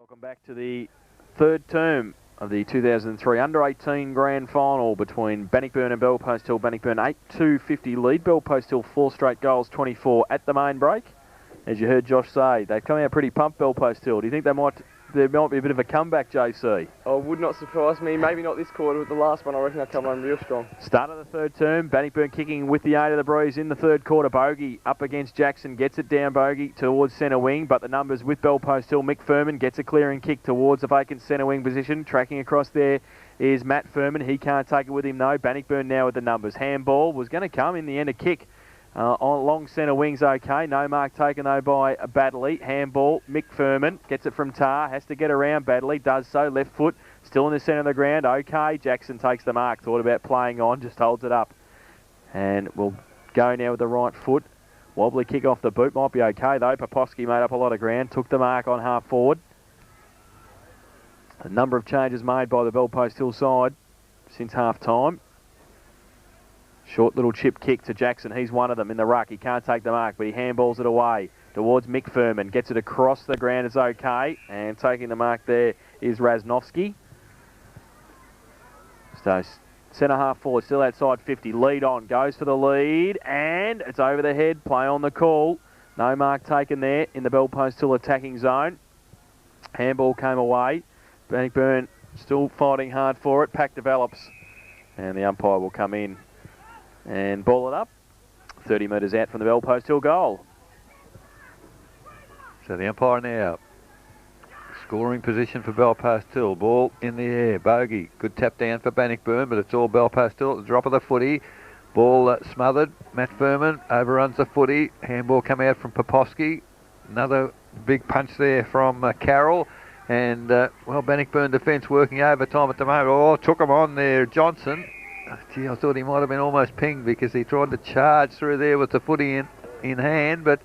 Welcome back to the third term of the 2003 Under-18 Grand Final between Bannockburn and Belpost Hill. Bannockburn 8-2-50 lead. Belpost Hill 4 straight goals, 24 at the main break. As you heard Josh say, they've come out pretty pumped, Belpost Hill. Do you think there might be a bit of a comeback, JC? Oh, would not surprise me. Maybe not this quarter, but the last one I reckon they'll come on real strong. Start of the third term, Bannockburn kicking with the aid of the breeze in the third quarter. Bogey up against Jackson, gets it down Bogey towards centre wing, but the numbers with Belpost Hill. Mick Furman gets a clearing kick towards the vacant centre wing position. Tracking across there is Matt Furman. He can't take it with him though. Bannockburn now with the numbers. Handball was going to come in the end, a kick. On long centre wings, okay. No mark taken though by Baddeley. Handball, Mick Furman gets it from Tar. Has to get around Baddeley. Does so. Left foot still in the centre of the ground. Okay. Jackson takes the mark. Thought about playing on. Just holds it up. And we'll go now with the right foot. Wobbly kick off the boot. Might be okay though. Popovsky made up a lot of ground. Took the mark on half forward. A number of changes made by the Belpost Hill side since half time. Short little chip kick to Jackson. He's one of them in the ruck. He can't take the mark, but he handballs it away towards Mick Furman. Gets it across the ground. It's okay. And taking the mark there is Raznovsky. So centre half forward, still outside 50. Lead on. Goes for the lead. And it's over the head. Play on the call. No mark taken there in the Belpost Hill attacking zone. Handball came away. Bannockburn still fighting hard for it. Pack develops. And the umpire will come in and ball it up 30 metres out from the Belpost Hill goal. So the umpire now scoring position for Belpost Hill. Ball in the air. Bogey. Good tap down for Bannockburn, but it's all Belpost Hill. At the drop of the footy. Ball smothered. Matt Furman overruns the footy. Handball come out from Popovsky. Another big punch there from Carroll. And, well, Bannockburn defence working overtime at the moment. Oh, took him on there, Johnson. Gee, I thought he might have been almost pinged because he tried to charge through there with the footy in hand, but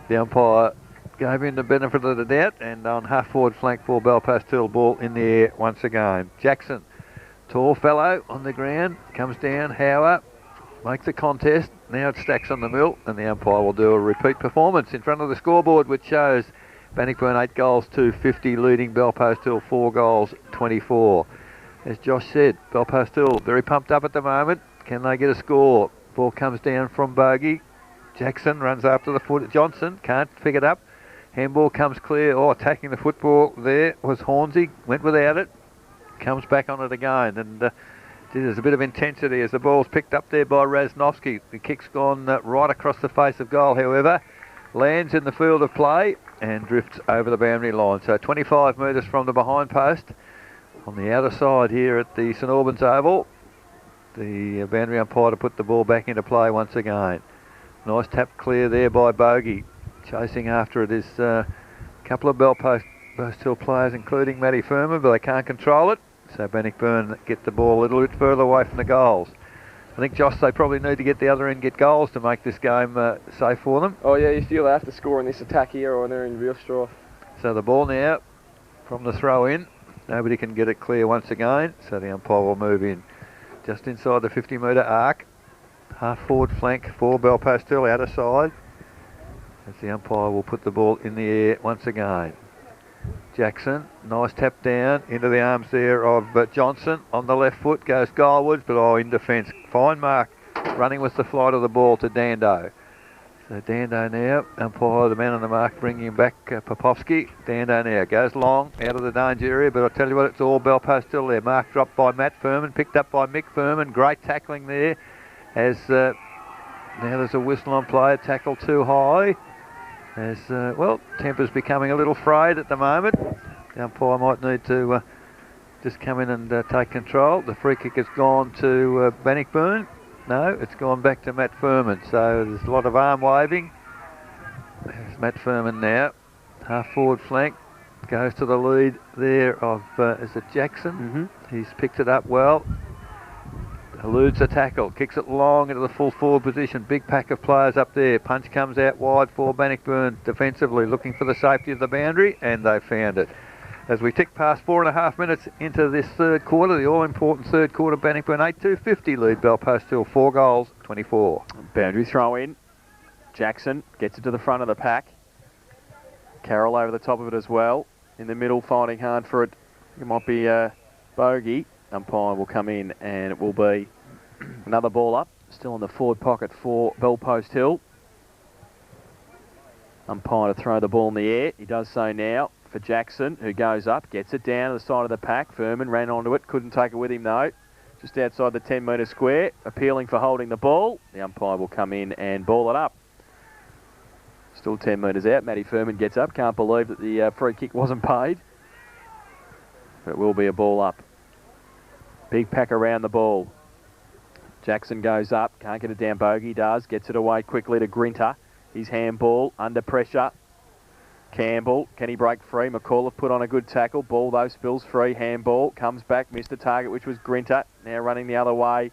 the umpire gave him the benefit of the doubt, and on half forward flank for Belpost Hill, ball in the air once again. Jackson, tall fellow on the ground, comes down, Howard makes a contest, now it stacks on the mill, and the umpire will do a repeat performance in front of the scoreboard, which shows Bannockburn 8 goals to 50, leading Belpost Hill 4 goals 24. As Josh said, Belpost Hill very pumped up at the moment. Can they get a score? Ball comes down from Bogey. Jackson runs after the foot. Johnson can't pick it up. Handball comes clear. Oh, attacking the football there was Hornsey. Went without it. Comes back on it again. And there's a bit of intensity as the ball's picked up there by Raznovsky. The kick's gone right across the face of goal, however. Lands in the field of play and drifts over the boundary line. So 25 metres from the behind post. On the outer side here at the St Albans Oval, the boundary umpire to put the ball back into play once again. Nice tap clear there by Bogey. Chasing after it is a couple of Belpost Hill players, including Matty Furman, but they can't control it. So Bannockburn get the ball a little bit further away from the goals. I think, Josh, they probably need to get the other end, get goals to make this game safe for them. Oh yeah, you feel they have to score in this attack here or they're in real strife. So the ball now from the throw in. Nobody can get it clear once again, so the umpire will move in just inside the 50-metre arc. Half forward flank for Belpost Hill, outer side. As the umpire will put the ball in the air once again. Jackson, nice tap down into the arms there of Johnson. On the left foot goes Goldwood, but in defence. Fine mark, running with the flight of the ball to Dando. So Dando now, umpire, the man on the mark, bringing him back, Popovsky. Dando now goes long, out of the danger area, but I'll tell you what, it's all Belpost Hill there. Mark dropped by Matt Furman, picked up by Mick Furman. Great tackling there, as now there's a whistle on play, a tackle too high. As, well, temper's becoming a little frayed at the moment. The umpire might need to just come in and take control. The free kick has gone to Bannockburn. No, it's gone back to Matt Furman, so there's a lot of arm waving. There's Matt Furman now. Half forward flank, goes to the lead there of, is it Jackson? He's picked it up well. Eludes the tackle, kicks it long into the full forward position. Big pack of players up there. Punch comes out wide for Bannockburn defensively, looking for the safety of the boundary, and they found it. As we tick past 4.5 minutes into this third quarter, the all-important third quarter, Bannockburn 8-2-50 lead Belpost Hill 4 goals 24. Boundary throw in. Jackson gets it to the front of the pack. Carroll over the top of it as well. in the middle, finding hard for it. It might be bogey. Umpire will come in and it will be another ball up. Still in the forward pocket for Bellpost Hill. Umpire to throw the ball in the air. He does so now for Jackson, who goes up, gets it down to the side of the pack. Furman ran onto it, couldn't take it with him though. Just outside the 10-metre square, appealing for holding the ball. The umpire will come in and ball it up. Still 10 metres out. Matty Furman gets up. Can't believe that the free kick wasn't paid. But it will be a ball up. Big pack around the ball. Jackson goes up. Can't get it down. Bogey does. Gets it away quickly to Grinter. His handball under pressure. Campbell, can he break free? McAuliffe put on a good tackle. Ball though spills free. Handball comes back. Missed a target, which was Grinter. Now running the other way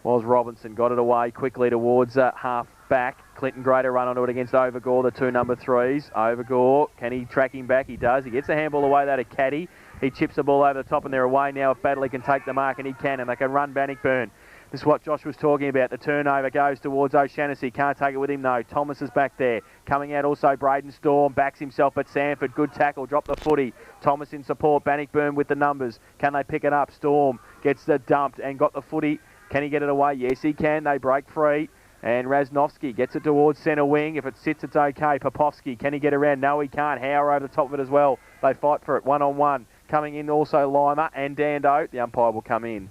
was Robinson. Got it away quickly towards half back. Clinton Gray to run onto it against Overgore, the two number threes. Overgore, can he track him back? He does. He gets a handball away there to Caddy. He chips the ball over the top and they're away now. If Baddeley can take the mark, and he can, and they can run Bannockburn. This is what Josh was talking about. The turnover goes towards O'Shannessy. Can't take it with him, though. Thomas is back there. Coming out also Braden Storm. Backs himself at Sanford. Good tackle. Drop the footy. Thomas in support. Bannockburn with the numbers. Can they pick it up? Storm gets the dumped and got the footy. Can he get it away? Yes, he can. They break free. And Raznovsky gets it towards centre wing. If it sits, it's okay. Popovsky, can he get around? No, he can't. Hauer over the top of it as well. They fight for it one-on-one. Coming in also Lima and Dando. The umpire will come in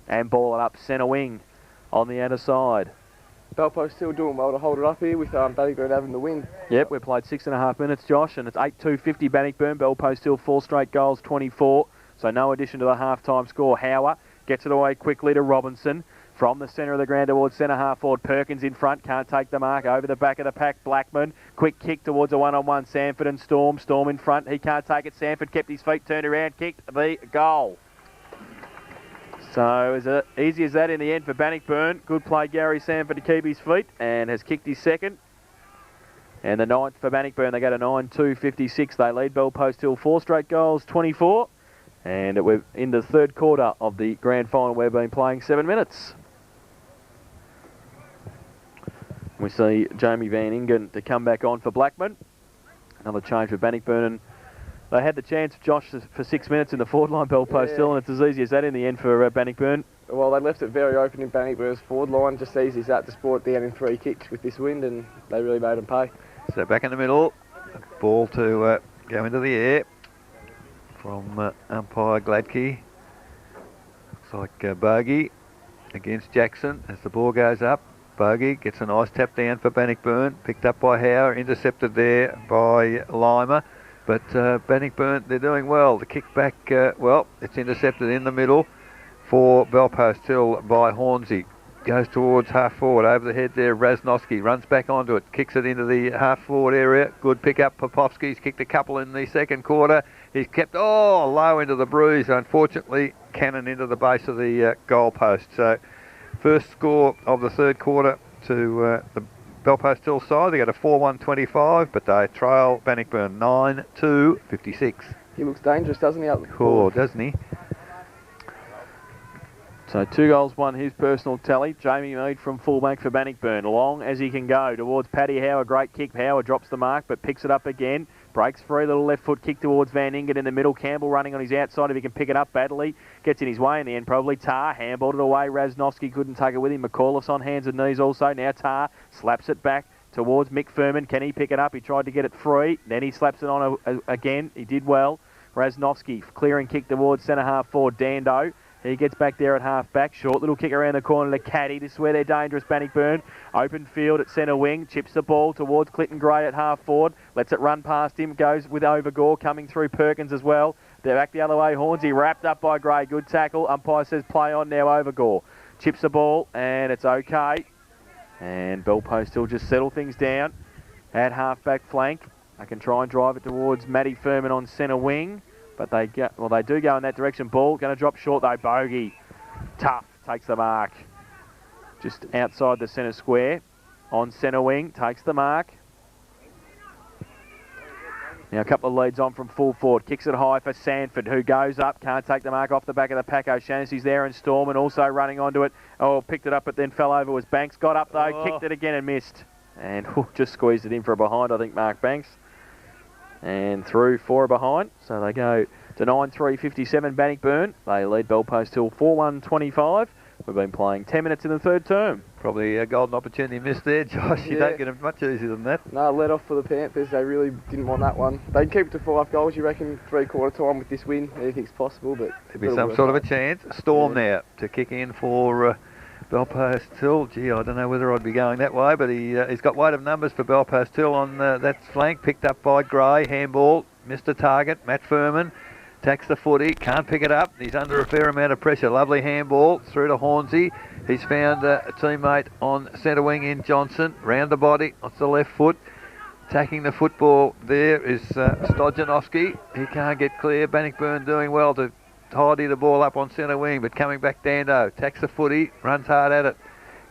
and ball it up centre wing on the outer side. Bellpost still doing well to hold it up here with Bannockburn having the win. Yep, we've played 6.5 minutes, Josh, and it's 8-2-50 Bannockburn. Bellpost still 4 straight goals, 24. So no addition to the half-time score. Hauer gets it away quickly to Robinson. From the centre of the ground towards centre half forward. Perkins in front, can't take the mark. Over the back of the pack, Blackman. Quick kick towards a one-on-one. Sanford and Storm. Storm in front, he can't take it. Sanford kept his feet, turned around, kicked the goal. So is it easy as that in the end for Bannockburn. Good play, Gary Sanford, to keep his feet and has kicked his second. And the ninth for Bannockburn, they go to 9-2-56. They lead Bellpost Hill 4 straight goals, 24. And we're in the third quarter of the grand final. We've been playing 7 minutes. We see Jamie Van Ingen to come back on for Blackman. Another change for Bannockburn. And they had the chance, Josh, for 6 minutes in the forward line, Bellpost Hill, and it's as easy as that in the end for Bannockburn. Well, they left it very open in Bannockburn's forward line, just easy as that to sport down in 3 kicks with this wind, and they really made them pay. So back in the middle, ball to go into the air from umpire Gladkey. Looks like Bogey against Jackson as the ball goes up. Bogey gets a nice tap down for Bannockburn, picked up by Hauer, intercepted there by Lima. But Bannockburn, they're doing well. The kick back, well, it's intercepted in the middle for Bellpost Hill by Hornsey. Goes towards half forward, over the head there, Raznovsky runs back onto it, kicks it into the half forward area. Good pick up, Popovsky's kicked a couple in the second quarter. He's kept, low into the bruise. Unfortunately, cannon into the base of the goal post. So first score of the third quarter to the Bellpost Hill side. They go to 4-1-25, but they trail Bannockburn 9-2-56. He looks dangerous, doesn't he? Cool, doesn't he? So 2 goals, 1 his personal tally. Jamie Mead from fullback for Bannockburn. Long as he can go towards Paddy Hauer. Great kick. Hauer drops the mark but picks it up again. Breaks free. Little left foot kick towards Van Ingen in the middle. Campbell running on his outside if he can pick it up. Baddeley gets in his way in the end probably. Tar handballed it away. Raznovsky couldn't take it with him. McAuliffe's on hands and knees also. Now Tar slaps it back towards Mick Furman. Can he pick it up? He tried to get it free. Then he slaps it on again. He did well. Raznovsky clearing kick towards centre half forward. Dando. He gets back there at half back. Short little kick around the corner to Caddy. This is where they're dangerous, Bannockburn. Open field at centre wing. Chips the ball towards Clinton Gray at half forward. Lets it run past him. Goes with Overgore coming through Perkins as well. They're back the other way. Hornsey wrapped up by Gray. Good tackle. Umpire says play on now, Overgore. Chips the ball and it's okay. And Bellpost still just settle things down at half back flank. I can try and drive it towards Matty Furman on centre wing. But they do go in that direction. Ball going to drop short though. Bogey, tough, takes the mark. Just outside the centre square. On centre wing, takes the mark. Now a couple of leads on from full forward. Kicks it high for Sanford, who goes up. Can't take the mark off the back of the pack. O'Shannessy's there and Storm and also running onto it. Oh, picked it up but then fell over was Banks. Got up though, kicked it again and missed. And just squeezed it in for a behind, I think, Mark Banks. and through 4 behind. So they go to 9.3.57 Bannockburn. They lead Bellpost Hill 4.1.25. We've been playing 10 minutes in the third term. Probably a golden opportunity missed there, Josh. You don't get it much easier than that. No, let off for the Panthers. They really didn't want that one. They'd keep it to 5 goals, you reckon, 3/4 time with this win. Anything's possible, but... There'll be some sort of a chance. Storm now to kick in for Bellpost Hill. Gee, I don't know whether I'd be going that way, but he's got weight of numbers for Bellpost Hill on that flank. Picked up by Gray. Handball. Missed the target. Matt Furman. Attacks the footy, can't pick it up. He's under a fair amount of pressure. Lovely handball through to Hornsey. He's found a teammate on centre wing in Johnson. Round the body, off the left foot. Attacking the football there is Stojanowski. He can't get clear. Bannockburn doing well to tidy the ball up on centre wing, but coming back Dando. Attacks the footy, runs hard at it.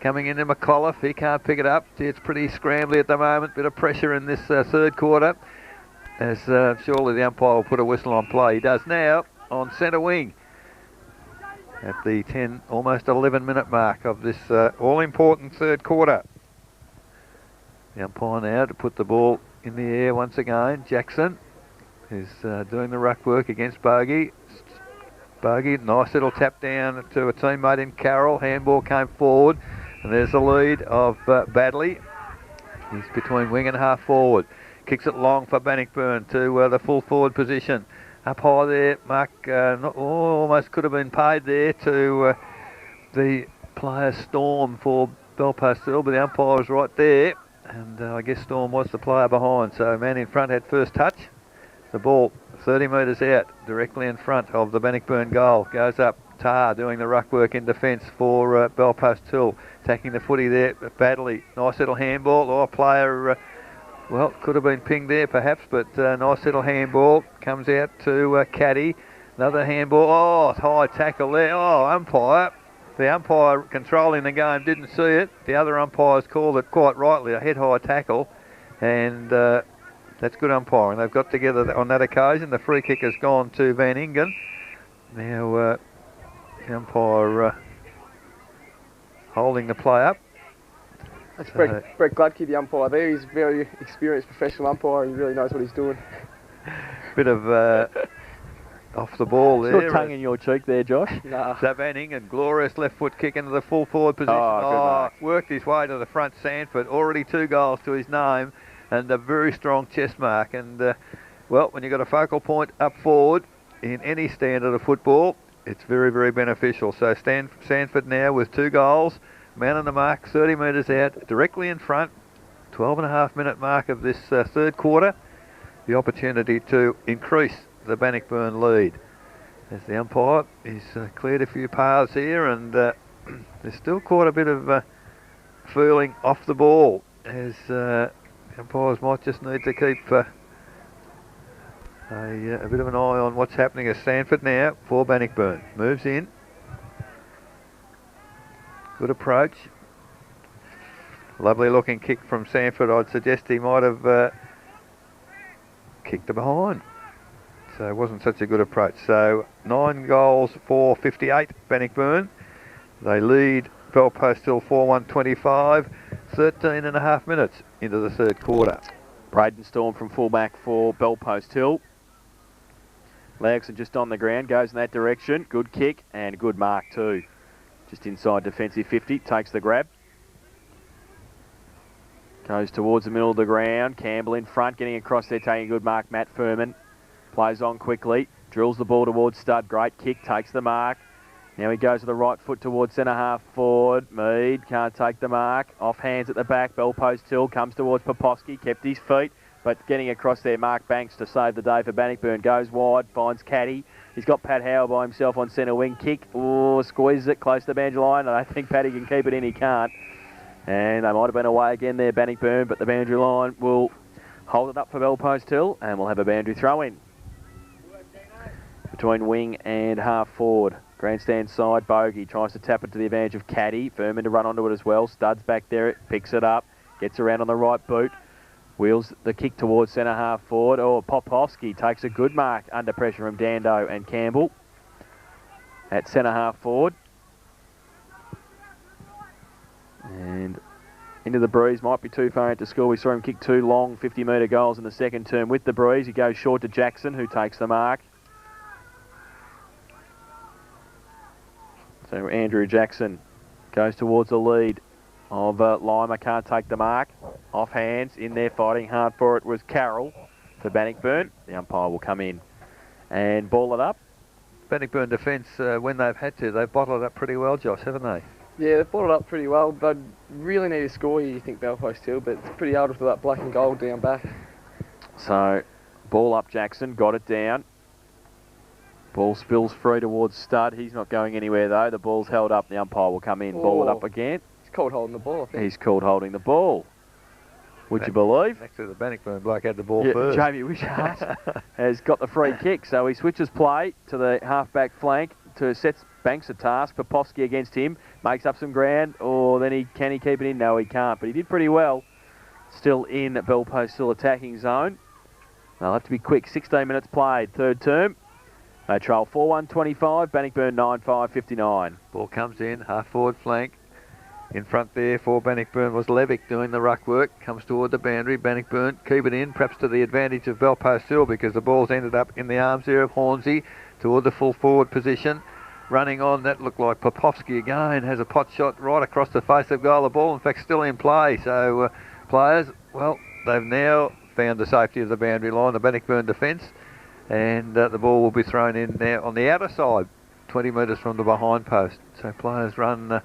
Coming into McAuliffe, he can't pick it up. It's pretty scrambly at the moment. Bit of pressure in this third quarter. As surely the umpire will put a whistle on play. He does now on centre wing at the 10, almost 11-minute mark of this all-important third quarter. The umpire now to put the ball in the air once again. Jackson is doing the ruck work against Bogey. Bogey, nice little tap down to a teammate in Carroll. Handball came forward, and there's the lead of Badley. He's between wing and half forward. Kicks it long for Bannockburn to the full forward position. Up high there, Mark almost could have been paid there to the player Storm for Bellpost Hill, but the umpire was right there, and I guess Storm was the player behind. So man in front had first touch. The ball 30 metres out, directly in front of the Bannockburn goal. Goes up, Tar doing the ruck work in defence for Bellpost Hill. Attacking the footy there, Badley. Nice little handball, or player... well, could have been pinged there perhaps, but nice little handball. Comes out to Caddy. Another handball. Oh, high tackle there. Oh, umpire. The umpire controlling the game didn't see it. The other umpires called it quite rightly a head-high tackle. And that's good umpiring. They've got together on that occasion. The free kick has gone to Van Ingen. Now the umpire holding the play up. That's Brett Gladkey, the umpire there. He's a very experienced professional umpire. He really knows what he's doing. Bit of off the ball there. Your tongue in your cheek there, Josh. Nah. So Van Ingen, glorious left foot kick into the full forward position. Worked his way to the front. Sanford, already 2 goals to his name, and a very strong chest mark. And well, when you've got a focal point up forward in any standard of football, it's very, very beneficial. So Sanford now with 2 goals. Man on the mark, 30 metres out, directly in front. 12.5-minute mark of this third quarter. The opportunity to increase the Bannockburn lead. As the umpire, he's cleared a few paths here, and there's still quite a bit of feeling off the ball, as umpires might just need to keep a bit of an eye on what's happening. As Sanford now for Bannockburn moves in. Good approach. Lovely looking kick from Sanford. I'd suggest he might have kicked it behind. So it wasn't such a good approach. So 9 goals for 58 Bannockburn. They lead Bellpost Hill 4-1-25. 13.5 minutes into the third quarter. Braden Storm from fullback for Bellpost Hill. Lagson just on the ground, goes in that direction. Good kick and good mark too. Just inside defensive 50, takes the grab. Goes towards the middle of the ground. Campbell in front, getting across there, taking a good mark. Matt Furman plays on quickly, drills the ball towards Stud. Great kick, takes the mark. Now he goes with the right foot towards centre half forward. Mead can't take the mark. Off hands at the back. Bellpost Hill comes towards Poposki, kept his feet, but getting across there, Mark Banks to save the day for Bannockburn. Goes wide, finds Caddy. He's got Pat Howell by himself on centre wing. Kick, squeezes it close to the boundary line. I don't think Paddy can keep it in, he can't. And they might have been away again there, Bannockburn, but the boundary line will hold it up for Bellpost Hill, and we'll have a boundary throw in. Between wing and half forward. Grandstand side, Bogey tries to tap it to the advantage of Caddy. Furman to run onto it as well. Stud's back there, picks it up, gets around on the right boot. Wheels the kick towards centre half forward. Popovsky takes a good mark under pressure from Dando and Campbell at centre half forward. And into the breeze, might be too far out to score. We saw him kick 2 long 50-metre goals in the second term with the breeze. He goes short to Jackson, who takes the mark. So Andrew Jackson goes towards the lead of Lima, can't take the mark. Off hands, in there fighting hard for it was Carroll for Bannockburn. The umpire will come in and ball it up. Bannockburn defence, when they've had to, they've bottled it up pretty well, Josh, haven't they? Yeah, they've brought it up pretty well. They really need to score here, you think, Belpost Hill, but it's pretty hard with that black and gold down back. So, ball up Jackson, got it down. Ball spills free towards Stud. He's not going anywhere though. The ball's held up. The umpire will come in, ball it up again. He's called holding the ball, I think. He's called holding the ball. Would you believe? Actually, the Bannockburn bloke had the ball Yeah, first. Jamie Wishart has got the free kick, so he switches play to the half-back flank to set Banks a task. Popovsky against him, makes up some ground, or then can he keep it in? No, he can't, but he did pretty well. Still in Belpost, still attacking zone. They'll have to be quick. 16 minutes played, third term. They trail 4-1-25, Bannockburn 9-5-59. Ball comes in, half-forward flank. In front there for Bannockburn was Levick doing the ruck work. Comes toward the boundary. Bannockburn keep it in, perhaps to the advantage of Belpost Hill because the ball's ended up in the arms there of Hornsey toward the full forward position. Running on, that looked like Popovsky again. Has a pot shot right across the face of goal. The ball, in fact, still in play. So players, well, they've now found the safety of the boundary line, the Bannockburn defence. And the ball will be thrown in now on the outer side, 20 metres from the behind post. So players run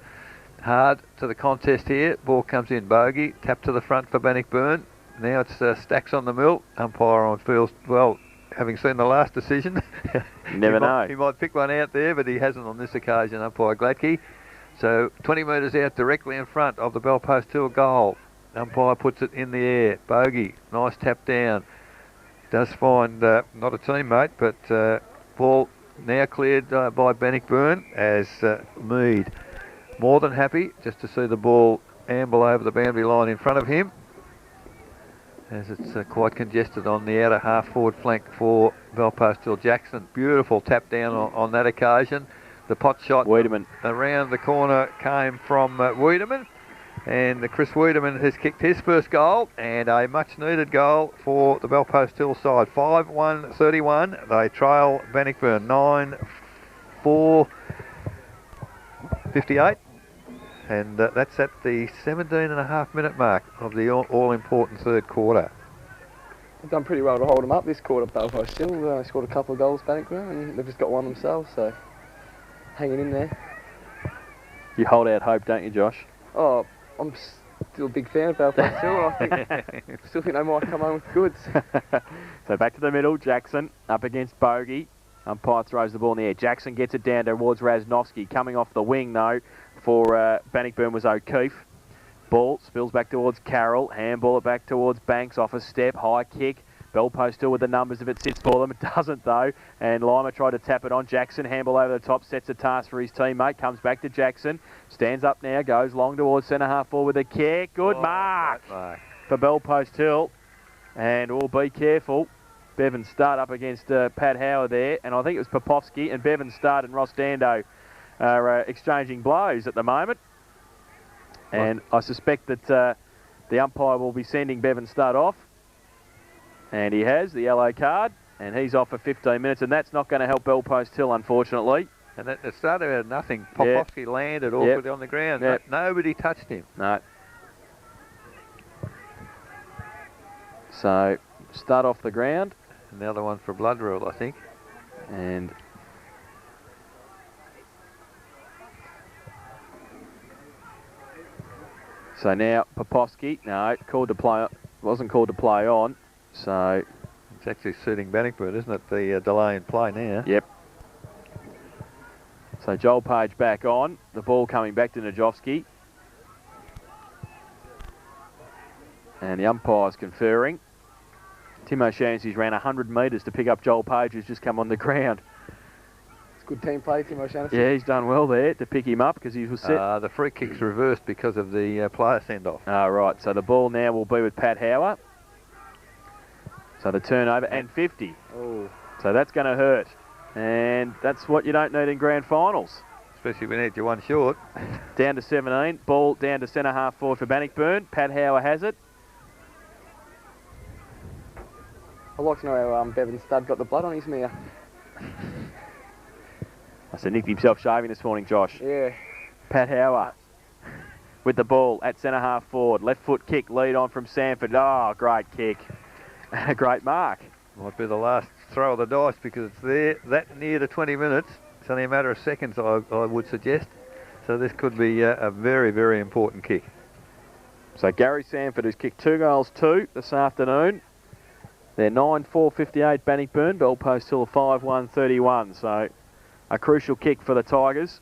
hard to the contest here. Ball comes in, bogey, tap to the front for Bannockburn. Now it's Stacks on the mill. Umpire on feels, well, having seen the last decision, Never know. He might pick one out there, but he hasn't on this occasion, umpire Gladkey. So 20 metres out directly in front of the Belpost Hill goal. Umpire puts it in the air. Bogey, nice tap down. Does find not a teammate, but ball now cleared by Bannockburn as Mead. More than happy just to see the ball amble over the boundary line in front of him, as it's quite congested on the outer half-forward flank for Belpost Hill. Jackson, beautiful tap down on that occasion. The pot shot Wiedemann around the corner came from Wiedemann, and Chris Wiedemann has kicked his first goal, and a much-needed goal for the Belpost Hill side. 5-1-31. They trail Bannockburn 9-4-58. And that's at the 17.5-minute mark of the all-important third quarter. They've done pretty well to hold them up this quarter, Belpost Hill. They scored a couple of goals, Bannockburn, and they've just got one themselves, so hanging in there. You hold out hope, don't you, Josh? Oh, I'm still a big fan of Belpost Hill. I still think they might come home with goods. So back to the middle, Jackson up against Bogey. Umpire throws the ball in the air. Jackson gets it down towards Raznovsky. Coming off the wing, though, for Bannockburn was O'Keefe. Ball spills back towards Carroll. Handball it back towards Banks off a step. High kick. Belpost still with the numbers if it sits for them. It doesn't, though. And Lima tried to tap it on. Jackson, handball over the top, sets a task for his teammate. Comes back to Jackson. Stands up now, goes long towards centre half forward with a kick. Good mark for Belpost Hill. And we'll be careful. Bevan Studd up against Pat Howard there. And I think it was Popovsky, and Bevan Studd and Ross Dando are exchanging blows at the moment. And I suspect that the umpire will be sending Bevan Studd off. And he has the yellow card, and he's off for 15 minutes, and that's not going to help Belpost Hill, unfortunately. And it started out of nothing. Popovsky landed awkwardly on the ground. Yep. Nobody touched him. No. So, Studd off the ground. Another one for blood rule, I think. And so now Popovsky, no, called to play, wasn't called to play on. So it's actually suiting Bannockburn, isn't it? The delay in play now. Yep. So Joel Page back on. The ball coming back to Najovsky. And the umpire's conferring. Timo Shansi's ran 100 metres to pick up Joel Page, who's just come on the ground. It's good team play, Timo Shansi. Yeah, he's done well there to pick him up because he was set. The free kick's reversed because of the player send-off. Right, so the ball now will be with Pat Howard. So the turnover and 50. Oh. So that's going to hurt. And that's what you don't need in grand finals. especially when you need you one short. Down to 17. Ball down to centre half forward for Bannockburn. Pat Hauer has it. I'd like to know how Bevan Stud got the blood on his mare. I said nicked himself shaving this morning, Josh. Yeah. Pat Hauer with the ball at centre half forward. Left foot kick, lead on from Sanford. Oh, great kick. A great mark. Might be the last throw of the dice because it's there, that near to 20 minutes. It's only a matter of seconds, I would suggest. So this could be a very, very important kick. So Gary Sanford, who's kicked 2 goals, 2 this afternoon. They're 9-4-58 Bannockburn. Bell Post Hill 5-1-31. So a crucial kick for the Tigers.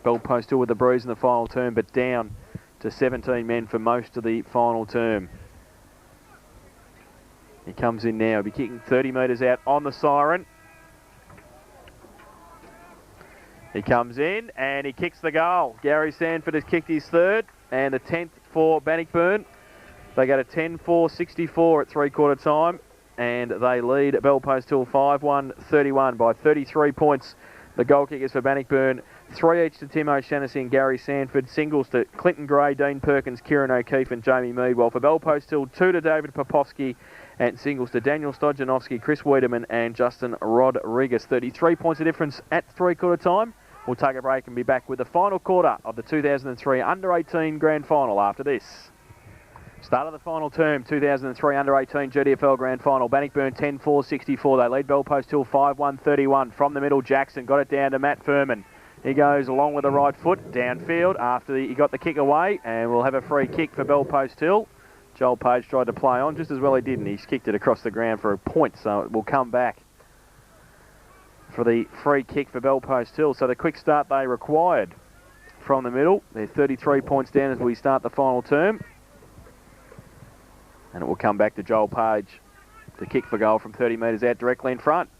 Bell Post Hill with the breeze in the final term, but down to 17 men for most of the final term. He comes in now. He'll be kicking 30 metres out on the siren. He comes in and he kicks the goal. Gary Sanford has kicked his 3rd and the 10th for Bannockburn. They go to 10-4-64 at 3/4 time and they lead Bell Post Hill 5-1-31 by 33 points. The goal kickers for Bannockburn, 3 each to Tim O'Shannessy and Gary Sanford, singles to Clinton Gray, Dean Perkins, Kieran O'Keefe and Jamie Mead, while for Bell Post Hill, 2 to David Popovsky and singles to Daniel Stojanovsky, Chris Wiedemann and Justin Rodriguez. 33 points of difference at 3/4 time. We'll take a break and be back with the final quarter of the 2003 Under-18 Grand Final after this. Start of the final term, 2003 Under-18 GDFL Grand Final. Bannockburn 10-4-64. They lead Bell Post Hill 5-1-31. From the middle, Jackson got it down to Matt Furman. He goes along with the right foot downfield after he got the kick away, and we'll have a free kick for Bell Post Hill. Joel Page tried to play on just as well he didn't. He's kicked it across the ground for a point, so it will come back for the free kick for Bell Post Hill. So the quick start they required from the middle. They're 33 points down as we start the final term. And it will come back to Joel Page to kick for goal from 30 metres out directly in front.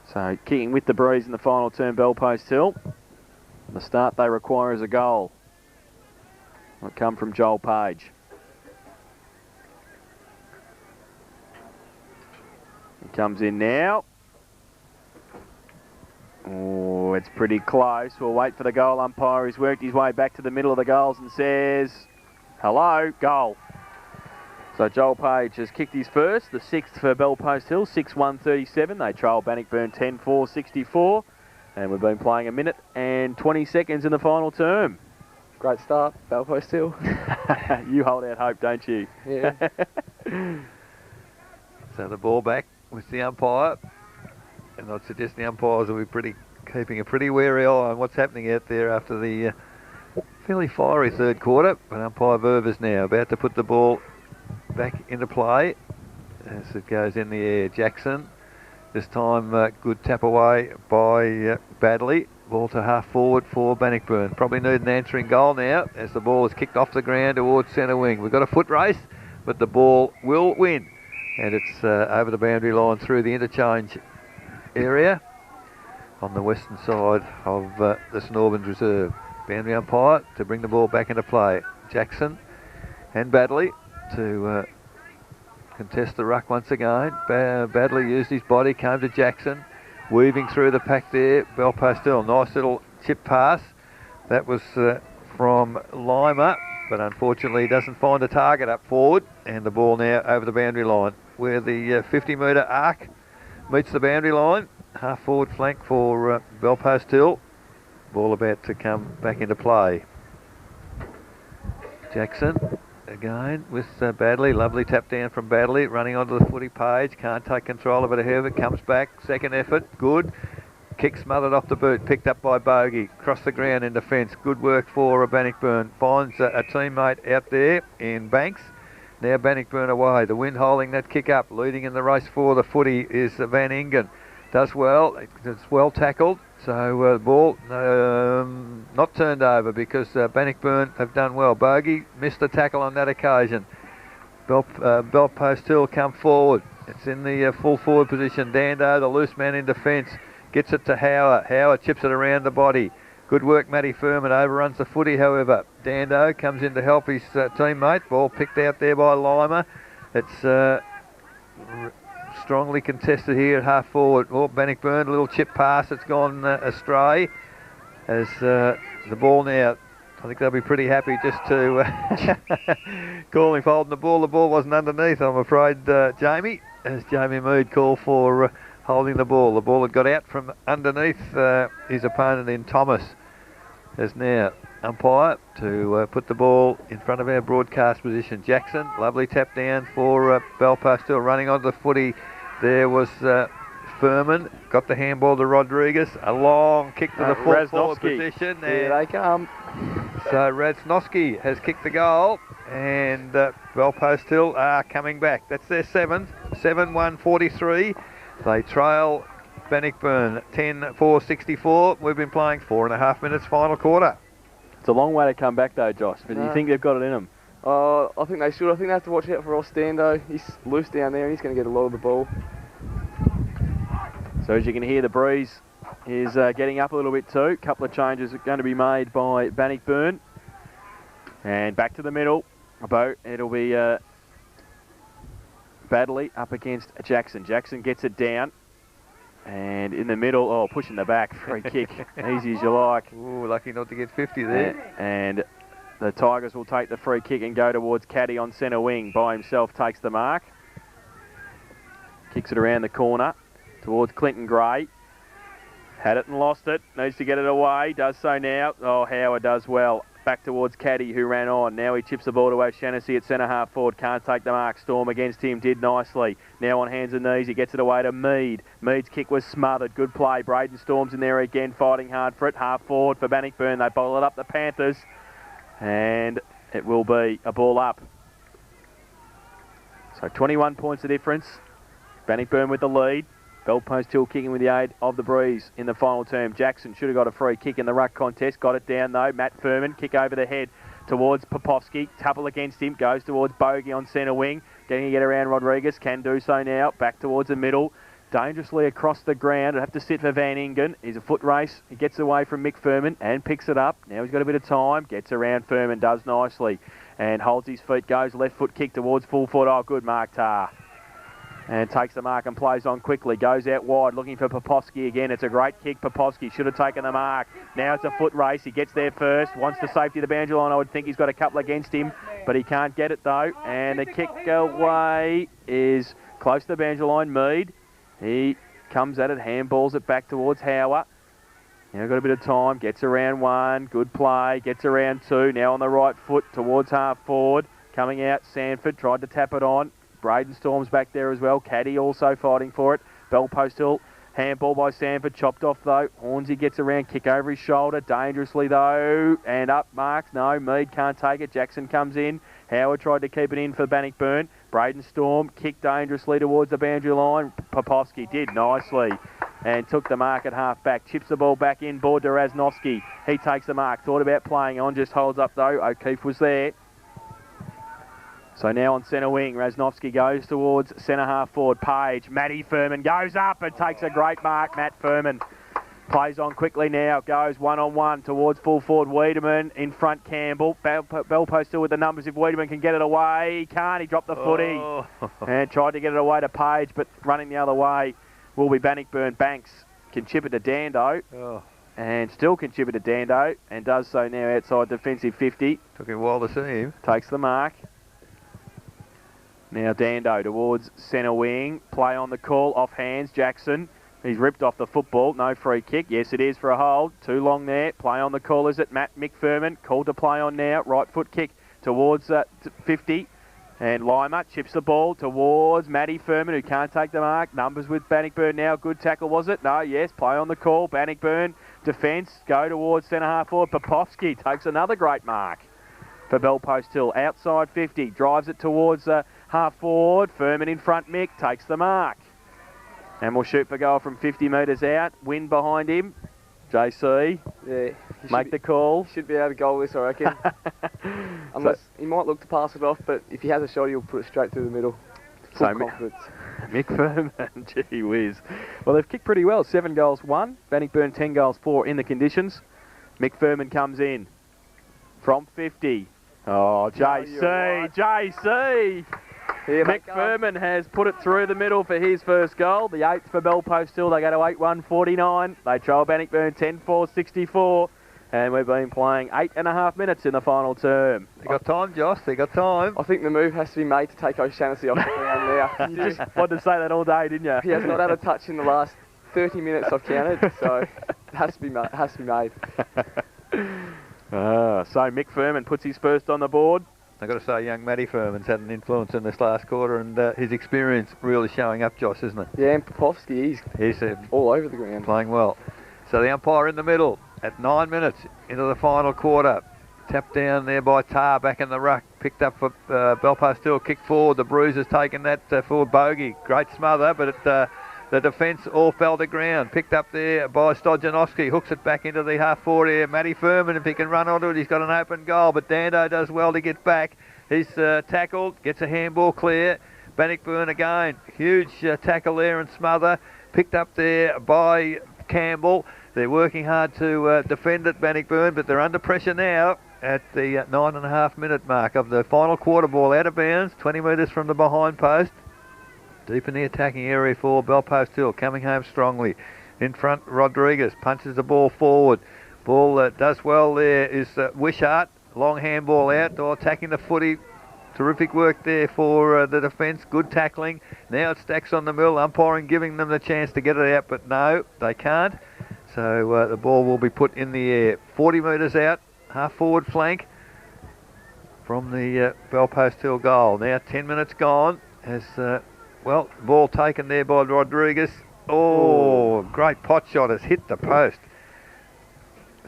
So kicking with the breeze in the final term, Bell Post Hill. The start they require is a goal. Will come from Joel Page. He comes in now. Oh, it's pretty close. We'll wait for the goal umpire. He's worked his way back to the middle of the goals and says, hello, goal. So Joel Page has kicked his first, the 6th for Bell Post Hill, 6-1-37. They trail Bannockburn 10-4-64. And we've been playing 1 minute and 20 seconds in the final term. Great start, Bell Post Hill. You hold out hope, don't you? Yeah. So the ball back with the umpire. And I'd suggest the umpires will be keeping a pretty wary eye on what's happening out there after the fairly fiery 3rd quarter. But umpire Ververs now about to put the ball back into play as it goes in the air. Jackson, this time good tap away by Badley. Ball to half forward for Bannockburn. Probably need an answering goal now as the ball is kicked off the ground towards centre wing. We've got a foot race, but the ball will win. And it's over the boundary line through the interchange area on the western side of the St Albans Reserve. Boundary umpire to bring the ball back into play. Jackson and Badley to contest the ruck once again. Badley used his body, came to Jackson, weaving through the pack there. Bell Post Hill, nice little chip pass. That was from Lima, but unfortunately doesn't find a target up forward. And the ball now over the boundary line where the 50-metre arc meets the boundary line. Half forward flank for Bell Post Hill. Ball about to come back into play. Jackson again with Badley. Lovely tap down from Badley. Running onto the footy. Page can't take control of it ahead of it. Comes back. Second effort. Good. Kick smothered off the boot. Picked up by Bogey. Cross the ground in defence. Good work for Bannockburn. Finds a teammate out there in Banks. Now Bannockburn away. The wind holding that kick up. Leading in the race for the footy is Van Ingen. Does well. It's well tackled. So the ball not turned over because Bannockburn have done well. Bogey missed the tackle on that occasion. Bell Post Hill come forward. It's in the full forward position. Dando, the loose man in defence, gets it to Hauer. Hauer chips it around the body. Good work, Matty Furman. Overruns the footy, however. Dando comes in to help his teammate. Ball picked out there by Lima. It's strongly contested here at half forward. Oh, Bannockburn, a little chip pass, it's gone astray. As the ball now, I think they'll be pretty happy just to call him for holding the ball. The ball wasn't underneath, I'm afraid, Jamie, as Jamie Mead called for holding the ball. The ball had got out from underneath his opponent in Thomas. As now umpire to put the ball in front of our broadcast position. Jackson, lovely tap down for Belpastel, running onto the footy. There was Furman, got the handball to Rodriguez, a long kick to the full forward position. Here they come. So Raznovsky has kicked the goal, and Belpastel are coming back. That's their 7th, 7-1-43. They trail Bannockburn 10-4-64. We've been playing 4.5 minutes, final quarter. It's a long way to come back though, Josh, but do you think they've got it in them? I think they should. I think they have to watch out for Ostando. He's loose down there and he's going to get a lot of the ball. So as you can hear, the breeze is getting up a little bit too. A couple of changes are going to be made by Bannockburn. And back to the middle. It'll be Badley up against Jackson. Jackson gets it down. And in the middle, pushing the back, free kick, easy as you like. Ooh, lucky not to get 50 there. And the Tigers will take the free kick and go towards Caddy on centre wing. By himself takes the mark. Kicks it around the corner towards Clinton Gray. Had it and lost it. Needs to get it away. Does so now. Oh, Howard does well. Back towards Caddy, who ran on. Now he chips the ball to O'Shannessy at centre half forward. Can't take the mark. Storm against him. Did nicely. Now on hands and knees. He gets it away to Mead. Mead's kick was smothered. Good play. Braden Storm's in there again, fighting hard for it. Half forward for Bannockburn. They bowl it up the Panthers. And it will be a ball up. So 21 points of difference. Bannockburn with the lead. Belpost Hill kicking with the aid of the breeze in the final term. Jackson should have got a free kick in the ruck contest. Got it down though. Matt Furman, kick over the head towards Popovsky. Tupple against him. Goes towards Bogey on centre wing. Getting to get around Rodriguez. Can do so now. Back towards the middle. Dangerously across the ground. It'll have to sit for Van Ingen. He's a foot race. He gets away from Mick Furman and picks it up. Now he's got a bit of time. Gets around Furman. Does nicely. And holds his feet. Goes left foot kick towards full foot. Oh, good mark, Tar. And takes the mark and plays on quickly. Goes out wide looking for Popovsky again. It's a great kick. Popovsky should have taken the mark. Now it's a foot race. He gets there first. Wants the safety of the boundary line. I would think he's got a couple against him. But he can't get it though. And the kick away is close to the boundary line. Mead. He comes at it. Handballs it back towards Howard. Now got a bit of time. Gets around one. Good play. Gets around two. Now on the right foot towards half forward. Coming out. Sanford tried to tap it on. Braden Storm's back there as well. Caddy also fighting for it. Belpost Hill. Handball by Sanford. Chopped off though. Hornsey gets around. Kick over his shoulder. Dangerously though. And up marks. No, Mead can't take it. Jackson comes in. Howard tried to keep it in for Bannockburn. Braden Storm kicked dangerously towards the boundary line. Popovsky did nicely and took the mark at half back. Chips the ball back in. Board to Raznovsky. He takes the mark. Thought about playing on. Just holds up though. O'Keefe was there. So now on centre wing, Raznovsky goes towards centre half forward. Page, Matty Furman goes up and takes a great mark. Matt Furman plays on quickly now. Goes one-on-one towards full forward. Wiedemann in front. Campbell. Belpost still with the numbers. If Wiedemann can get it away, he can't. He dropped the footy and tried to get it away to Page, but running the other way will be Bannockburn. Banks can chip it to Dando. And still can chip it to Dando and does so now outside defensive 50. Took him a while to see him. Takes the mark. Now Dando towards centre wing. Play on the call, off hands. Jackson. He's ripped off the football. No free kick. Yes, it is for a hold. Too long there. Play on the call, is it? Mick Furman. Called to play on now. Right foot kick towards 50. And Lima chips the ball towards Matty Furman, who can't take the mark. Numbers with Bannockburn now. Good tackle, was it? No, yes. Play on the call. Bannockburn. Defence. Go towards centre half forward. Popovsky takes another great mark for Belpost Hill. Outside 50. Drives it towards half forward. Furman in front. Mick takes the mark. And we'll shoot for goal from 50 metres out. Wind behind him. JC. Yeah. Make the call. Should be able to goal this, I reckon. Unless he might look to pass it off, but if he has a shot, he'll put it straight through the middle. Full confidence. Mick Furman, gee whiz. Well, they've kicked pretty well. 7 goals, 1. Bannockburn 10 goals, 4 in the conditions. Mick Furman comes in from 50. Oh, JC, JC. Here they Mick go. Furman has put it through the middle for his first goal. The 8th for Bellpost Hill. They go to 8-1-49. They trail Bannockburn 10-4-64. And we've been playing 8.5 minutes in the final term. They got time, Josh. They got time. I think the move has to be made to take O'Shaughnessy off the ground now. You just wanted to say that all day, didn't you? He has not had a touch in the last 30 minutes I've counted, so it has to be made. So Mick Furman puts his first on the board. I've got to say, young Matty Furman's had an influence in this last quarter, and his experience really showing up, Josh, isn't it? Yeah, and Popovsky, he's all over the ground. Playing well. So the umpire in the middle at 9 minutes into the final quarter. Tapped down there by Tar, back in the ruck. Picked up for Bellpost Hill, kicked forward. The Bruiser's taken that forward bogey. Great smother, but the defence all fell to ground. Picked up there by Stojanowski. Hooks it back into the half-forward here. Matty Furman, if he can run onto it, he's got an open goal. But Dando does well to get back. He's tackled, gets a handball clear. Bannockburn again. Huge tackle there and smother. Picked up there by Campbell. They're working hard to defend it, Bannockburn, but they're under pressure now at the 9.5 minute mark of the final quarter. Ball out of bounds, 20 metres from the behind post. Deep in the attacking area for Bellpost Hill, coming home strongly. In front, Rodriguez punches the ball forward. Ball does well there is Wishart. Long handball out, attacking the footy. Terrific work there for the defence. Good tackling. Now it stacks on the mill. Umpiring giving them the chance to get it out, but no, they can't. So the ball will be put in the air. 40 metres out, half forward flank from the Bellpost Hill goal. Now 10 minutes gone. As well, ball taken there by Rodriguez. Oh, great pot shot has hit the post.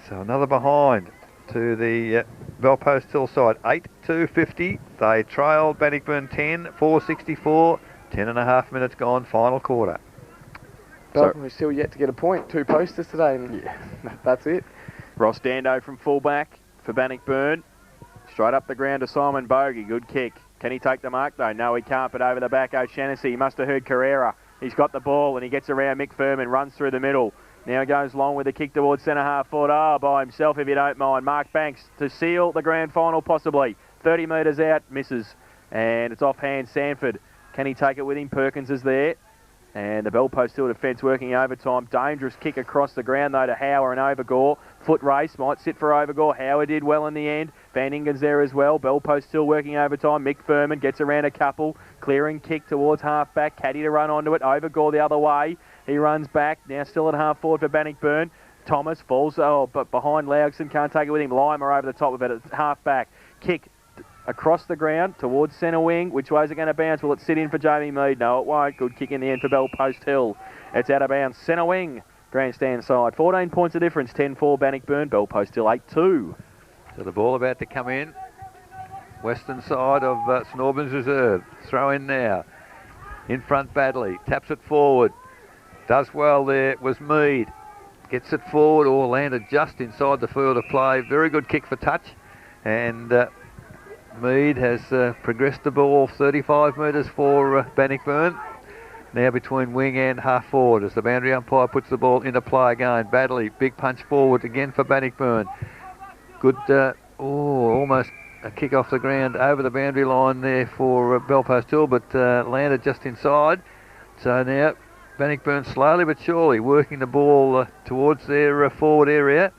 So another behind to the Bellpost Hill side. 8-2-50. They trailed Bannockburn 10-4-64. 10.5 minutes gone, final quarter. We're still yet to get a point. 2 posters today, and that's it. Ross Dando from fullback for Bannockburn. Straight up the ground to Simon Bogey. Good kick. Can he take the mark though? No, he can't, but over the back, O'Shaughnessy. He must have heard Carrera. He's got the ball and he gets around Mick Furman, runs through the middle. Now goes long with a kick towards centre half forward. Oh, by himself if you don't mind. Mark Banks to seal the grand final possibly. 30 metres out, misses. And it's offhand Sanford. Can he take it with him? Perkins is there. And the Bellpost Hill defence working overtime. Dangerous kick across the ground though to Hauer and Overgore. Foot race might sit for Overgore. Hauer did well in the end. Van Ingen's there as well. Bellpost still working overtime. Mick Furman gets around a couple. Clearing kick towards half back. Caddy to run onto it. Overgore the other way. He runs back. Now still at half forward for Bannockburn. Thomas falls but behind Laugson. Can't take it with him. Lima over the top of it at half back. Kick across the ground towards centre wing. Which way is it going to bounce? Will it sit in for Jamie Mead? No, it won't. Good kick in the end for Bellpost Hill. It's out of bounds. Centre wing. Grandstand side. 14 points of difference. 10-4 Bannockburn. Bellpost Hill 8-2. So the ball about to come in. Western side of St Albans Reserve. Throw in now. In front Badley. Taps it forward. Does well there. Was Mead. Gets it forward or landed just inside the field of play. Very good kick for touch. And Mead has progressed the ball 35 metres for Bannockburn. Now between wing and half forward as the boundary umpire puts the ball into play again. Badley, big punch forward again for Bannockburn. Good, almost a kick off the ground over the boundary line there for Bellpost Hill, but landed just inside. So now Bannockburn slowly but surely working the ball towards their forward area.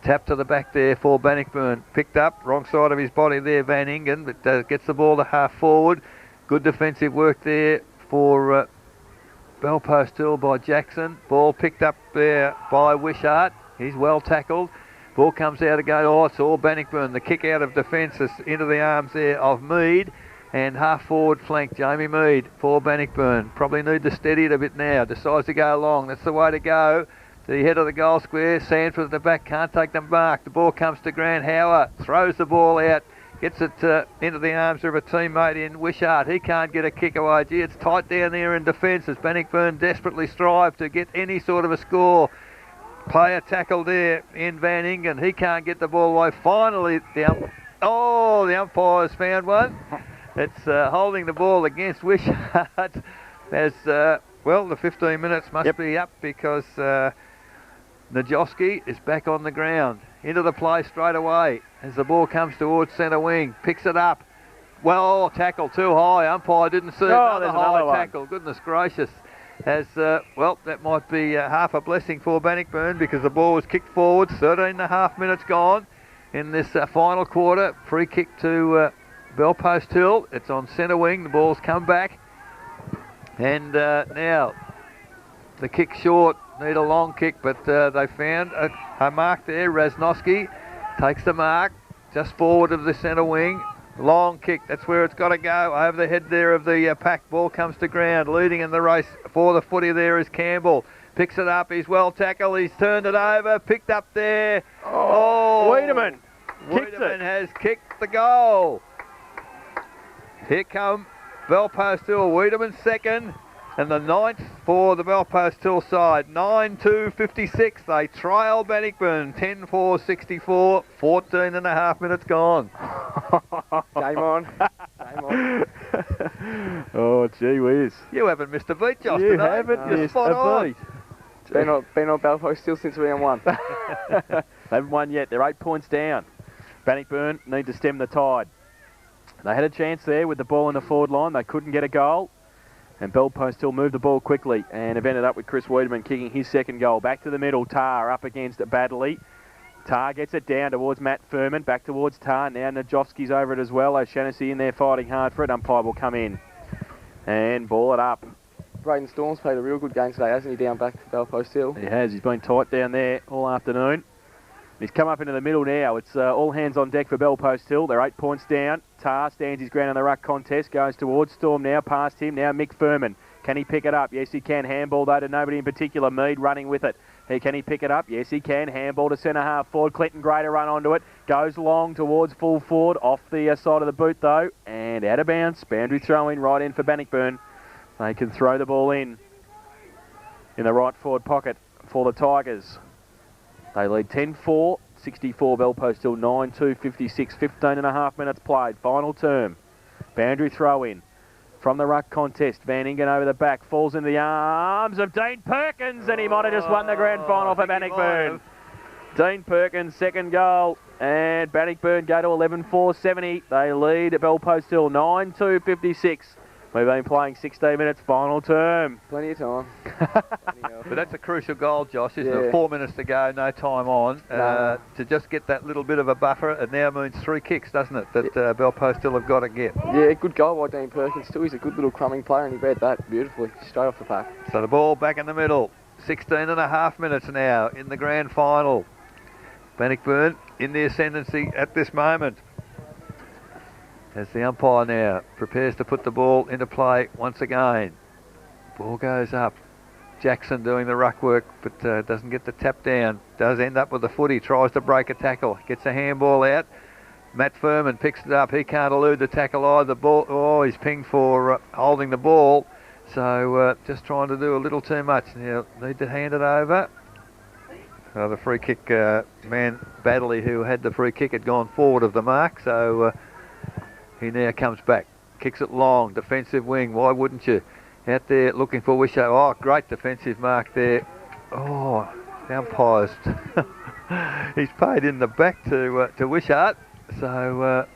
Tap to the back there for Bannockburn. Picked up, wrong side of his body there, Van Ingen, but gets the ball to half forward. Good defensive work there for Bellpost Hill by Jackson. Ball picked up there by Wishart. He's well tackled. Ball comes out again. Oh, it's all Bannockburn. The kick out of defence is into the arms there of Mead. And half forward flank, Jamie Mead for Bannockburn. Probably need to steady it a bit now. Decides to go long. That's the way to go. The head of the goal square. Sanford at the back. Can't take the mark. The ball comes to Grant Hauer. Throws the ball out. Gets it into the arms of a teammate in Wishart. He can't get a kick away. Gee, it's tight down there in defence as Bannockburn desperately strive to get any sort of a score. Player tackle there in Van Ingen. He can't get the ball away. Finally, the umpire's found one. It's holding the ball against Wishart. As well, the 15 minutes must be up because Najowski is back on the ground. Into the play straight away as the ball comes towards centre wing. Picks it up. Well, tackle too high. Umpire didn't see another there's high another one. tackle. Goodness gracious. As, well, that might be half a blessing for Bannockburn because the ball was kicked forward. 13.5 minutes gone in this final quarter. Free kick to Bellpost Hill. It's on centre wing. The ball's come back. And now the kick short. Need a long kick, but they found a mark there. Raznoski takes the mark just forward of the centre wing. Long kick, that's where it's got to go. Over the head there of the pack. Ball comes to ground. Leading in the race for the footy there is Campbell. Picks it up. He's well tackled. He's turned it over. Picked up there. Wiedemann kicked Wiedemann it. has kicked the goal. Here come Bellpost Hill. Wiedemann second. And the 9th for the Bellpost Hill side. 9-2-56. They trail Bannockburn. 10-4-64. 14.5 minutes gone. Game on. Game on. Oh, gee whiz. You haven't missed a beat, Josh, You today. haven't You're missed spot a on. beat. Been on Bellpost still since round 1. They haven't won yet. They're 8 points down. Bannockburn need to stem the tide. They had a chance there with the ball in the forward line. They couldn't get a goal. And Bellpost Hill moved the ball quickly and have ended up with Chris Wiedemann kicking his second goal. Back to the middle, Tar up against Baddeley. Tar gets it down towards Matt Furman, back towards Tar. Now Najovsky's over it as well. O'Shaughnessy in there fighting hard for it. Umpire will come in and ball it up. Braden Storm's played a real good game today, hasn't he, down back to Bellpost Hill? He has. He's been tight down there all afternoon. He's come up into the middle now. It's all hands on deck for Bellpost Hill. They're 8 points down. Tar stands his ground in the ruck contest. Goes towards Storm now. Past him. Now Mick Furman. Can he pick it up? Yes, he can. Handball, though, to nobody in particular. Mead running with it. Can he pick it up? Yes, he can. Handball to centre half forward. Clinton Gray to run onto it. Goes long towards full forward. Off the side of the boot, though. And out of bounds. Boundary throw in right in for Bannockburn. They can throw the ball in the right forward pocket for the Tigers. They lead 10-4. 64 Bellpost Hill 9-2-56. 15.5 minutes played. Final term. Boundary throw in. From the ruck contest, Van Ingen over the back, falls into the arms of Dean Perkins, and he might have just won the grand final for Bannockburn. Dean Perkins, second goal, and Bannockburn go to 11-4-70. They lead Bellpost Hill 9-2-56. We've been playing 16 minutes, final term. Plenty of time. But that's a crucial goal, Josh, isn't Yeah. it? 4 minutes to go, no time on. No. To just get that little bit of a buffer, it now means 3 kicks, doesn't it, that Bellpost Hill have got to get. Yeah, good goal by Dean Perkins too. He's a good little crumbing player and he read that beautifully, straight off the pack. So the ball back in the middle. 16.5 minutes now in the grand final. Bannockburn in the ascendancy at this moment. As the umpire now prepares to put the ball into play once again. Ball goes up. Jackson doing the ruck work, but doesn't get the tap down. Does end up with the footy, tries to break a tackle. Gets a handball out. Matt Furman picks it up. He can't elude the tackle either. Ball, he's pinged for holding the ball. So just trying to do a little too much. Now need to hand it over. The free kick man, Baddeley, who had the free kick, had gone forward of the mark. So he now comes back. Kicks it long. Defensive wing. Why wouldn't you? Out there looking for Wishart. Oh, great defensive mark there. Oh, the umpire's he's paid in the back to Wishart. So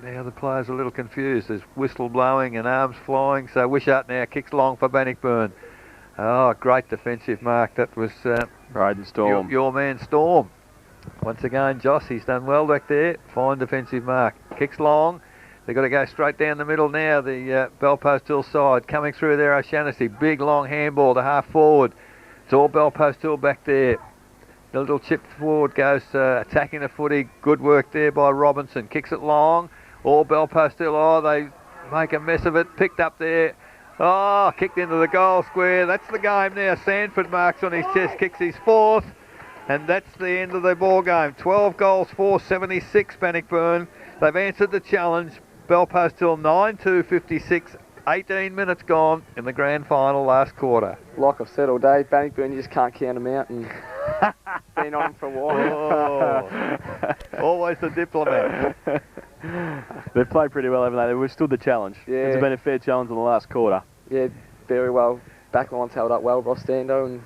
now the player's a little confused. There's whistle blowing and arms flying. So Wishart now kicks long for Bannockburn. Oh, great defensive mark. That was Braden Storm. your man Storm. Once again, Josh, he's done well back there. Fine defensive mark. Kicks long. They've got to go straight down the middle now, the Bellpost Hill side. Coming through there, O'Shaughnessy. Big, long handball to half forward. It's all Bellpost Hill back there. The little chip forward goes attacking the footy. Good work there by Robinson. Kicks it long. All Bellpost Hill. Oh, they make a mess of it. Picked up there. Oh, kicked into the goal square. That's the game now. Sanford marks on his chest. Kicks his 4th. And that's the end of the ball game. 12 goals, 476 Bannockburn. They've answered the challenge. Bellpost Hill 9-2-56, 18 minutes gone in the grand final last quarter. Like I've said all day, Bannockburn, you just can't count them out and been on for a while. Oh, always the diplomat. They've played pretty well, haven't they? They've withstood the challenge. Yeah. It's been a fair challenge in the last quarter. Yeah, very well. Backline's held up well, Ross Stando and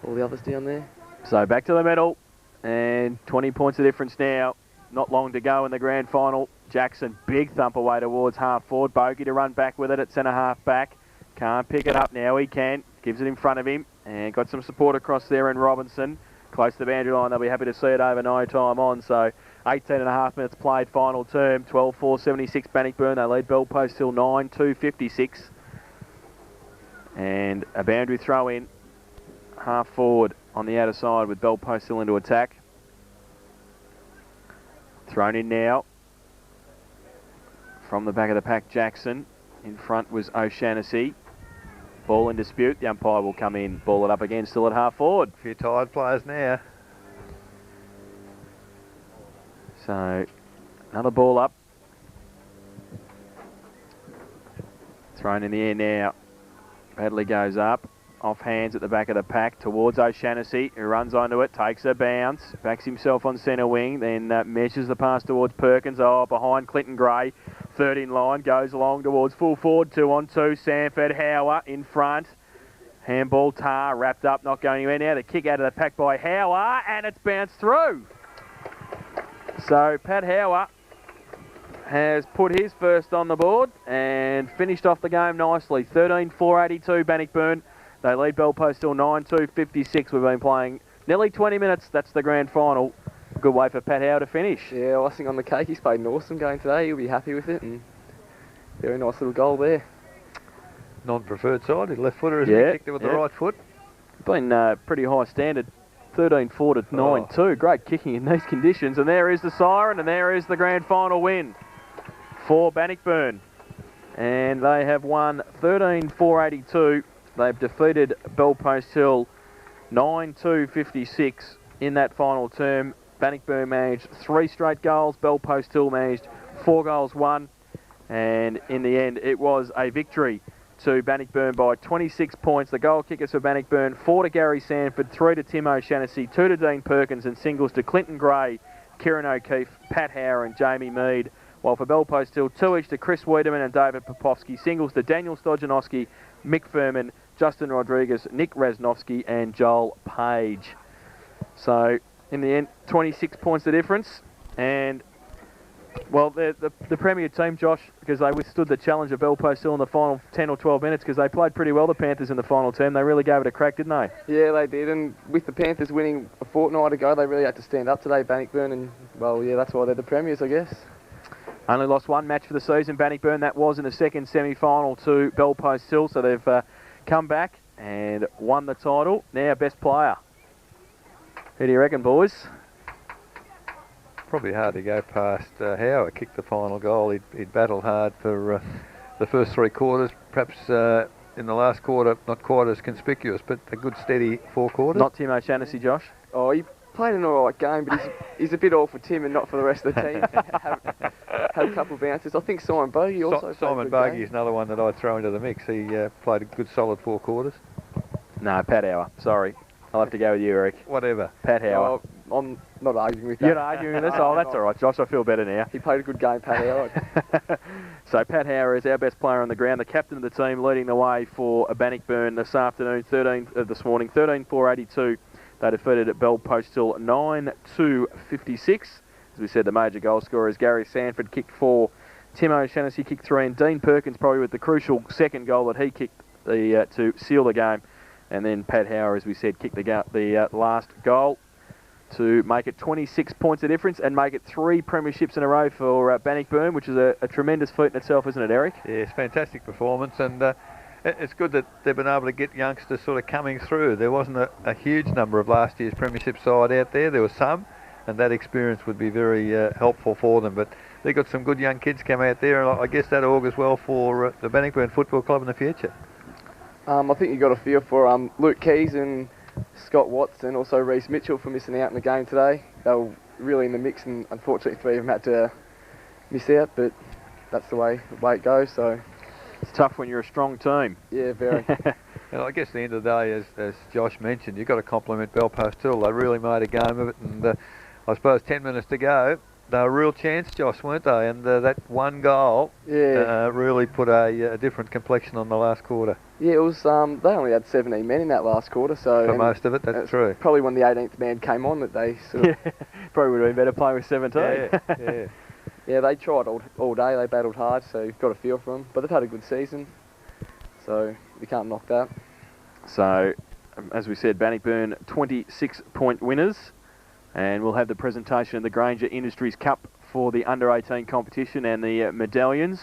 all the others down there. So back to the middle, and 20 points of difference now. Not long to go in the grand final. Jackson, big thump away towards half forward. Bogey to run back with it at centre half back. Can't pick it up now. He can. Gives it in front of him. And got some support across there in Robinson. Close to the boundary line. They'll be happy to see it over no time on. So 18 and a half minutes played, final term. 12-4-76 Bannockburn. They lead Bell Post till 9-2-56. And a boundary throw in. Half forward on the outer side with Bell Post still into attack. Thrown in now. From the back of the pack, Jackson. In front was O'Shanassy. Ball in dispute. The umpire will come in. Ball it up again, still at half forward. A few tired players now. So, another ball up. Thrown in the air now. Bradley goes up. Off hands at the back of the pack towards O'Shanassy, who runs onto it, takes a bounce, backs himself on centre wing, then measures the pass towards Perkins. Oh, behind Clinton Gray. Third in line, goes along towards full forward, 2-on-2. Sanford, Hauer in front. Handball, Tar wrapped up, not going anywhere now. The kick out of the pack by Hauer, and it's bounced through. So Pat Hauer has put his first on the board and finished off the game nicely. 13-4-82 Bannockburn. They lead Bell Post till 9-2-56. We've been playing nearly 20 minutes. That's the grand final. Good way for Pat Hauer to finish. Yeah, icing on the cake. He's played an awesome game today. He'll be happy with it. And very nice little goal there. Non-preferred side. His left footer, he kicked it with the right foot. Been pretty high standard. 13-4 to 9-2. Great kicking in these conditions. And there is the siren, and there is the grand final win for Bannockburn. And they have won 13-4-82. They've defeated Bell Post Hill 9-2-56 in that final term. Bannockburn managed 3 straight goals. Bell Post Hill managed 4 goals, 1. And in the end, it was a victory to Bannockburn by 26 points. The goal kickers for Bannockburn, 4 to Gary Sanford, 3 to Tim O'Shanassy, 2 to Dean Perkins, and singles to Clinton Gray, Kieran O'Keefe, Pat Hauer and Jamie Mead. While for Bell Post Hill, 2 each to Chris Wiedemann and David Popovsky, singles to Daniel Stojanowski, Mick Furman, Justin Rodriguez, Nick Raznovsky and Joel Page. So in the end, 26 points the difference. And well, the premier team, Josh, because they withstood the challenge of Bell Post Hill in the final 10 or 12 minutes, because they played pretty well, the Panthers, in the final term. They really gave it a crack, didn't they? Yeah, they did. And with the Panthers winning a fortnight ago, they really had to stand up today, Bannockburn. And, well, yeah, that's why they're the premiers, I guess. Only lost 1 match for the season, Bannockburn. That was in the second semi-final to Bell Post Hill. So they've come back and won the title. Now, best player. Who do you reckon, boys? Probably hard to go past Hauer. Kicked the final goal. He'd battled hard for the first 3 quarters. Perhaps in the last quarter, not quite as conspicuous, but a good steady 4 quarters. Not Tim O'Shanassy, Josh. Oh, he played an alright game, but he's a bit all for Tim and not for the rest of the team. Had a couple of bounces. I think Simon Bogey also Simon Bogey is another one that I'd throw into the mix. He played a good solid 4 quarters. No, Pat Hauer. Sorry. I'll have to go with you, Eric. Whatever. Pat Hauer. I'm not arguing with that. You're not arguing with this? Oh, that's all right, Josh. I feel better now. He played a good game, Pat Hauer. So Pat Hauer is our best player on the ground, the captain of the team, leading the way for Bannockburn this afternoon, this morning, 13-4-82. They defeated at Bell Post Hill 9-2-56. As we said, the major goal scorers, Gary Sanford kicked 4, Tim O'Shanassy kicked 3, and Dean Perkins probably with the crucial second goal that he kicked to seal the game. And then Pat Hauer, as we said, kicked the last goal to make it 26 points of difference and make it 3 premierships in a row for Bannockburn, which is a tremendous feat in itself, isn't it, Eric? Yeah, it's fantastic performance, and it's good that they've been able to get youngsters sort of coming through. There wasn't a huge number of last year's premiership side out there. There was some, and that experience would be very helpful for them. But they've got some good young kids come out there, and I guess that augurs well for the Bannockburn Football Club in the future. I think you got a feel for Luke Keys and Scott Watts and also Reece Mitchell for missing out in the game today. They were really in the mix, and unfortunately 3 of them had to miss out, but that's the way it goes. So it's tough when you're a strong team. Yeah, very. And I guess at the end of the day, as Josh mentioned, you've got to compliment Bell Post Hill. They really made a game of it, and I suppose 10 minutes to go, they were a real chance, Josh, weren't they? And that 1 goal really put a different complexion on the last quarter. Yeah, it was. They only had 17 men in that last quarter, so for most of it, that's true. Probably when the 18th man came on that they sort of probably would have been better playing with 17. Yeah. Yeah, they tried all day. They battled hard, so you've got a feel for them. But they've had a good season, so you can't knock that. So, as we said, Bannockburn 26-point winners, and we'll have the presentation of the Granger Industries Cup for the under-18 competition and the medallions.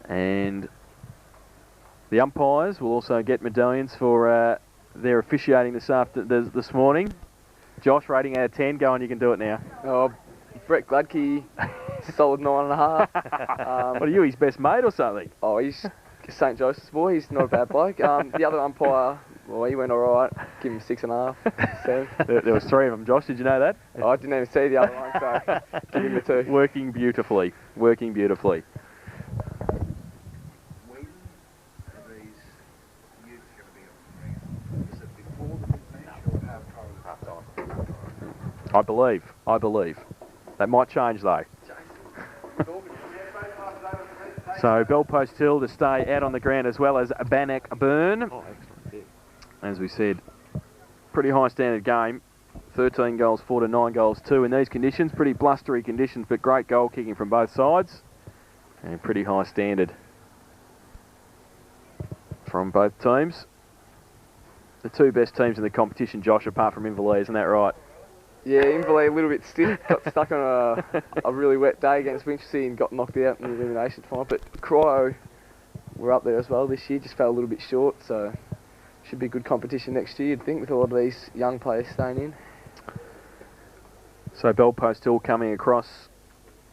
And the umpires will also get medallions for their officiating this morning. Josh, rating out of 10. Go on, you can do it now. Oh, Brett Gladkey, solid 9.5. What are you, his best mate or something? Oh, he's St Joseph's boy. He's not a bad bloke. The other umpire, well, he went all right. Give him 6.5. 7. There was 3 of them, Josh. Did you know that? Oh, I didn't even see the other one, so give him a 2. Working beautifully. Working beautifully. I believe. That might change though. So Bellpost Hill to stay out on the ground as well as Bannockburn. Oh, excellent. As we said, pretty high standard game. 13 goals 4 to 9 goals 2 in these conditions. Pretty blustery conditions, but great goal kicking from both sides. And pretty high standard from both teams. The 2 best teams in the competition, Josh, apart from Inverleigh, isn't that right? Yeah, Inverleigh a little bit stiff. Got stuck on a really wet day against Winchelsea and got knocked out in the elimination final. But Cryo were up there as well this year, just fell a little bit short. So should be good competition next year, you'd think, with a lot of these young players staying in. So Bellpost Hill coming across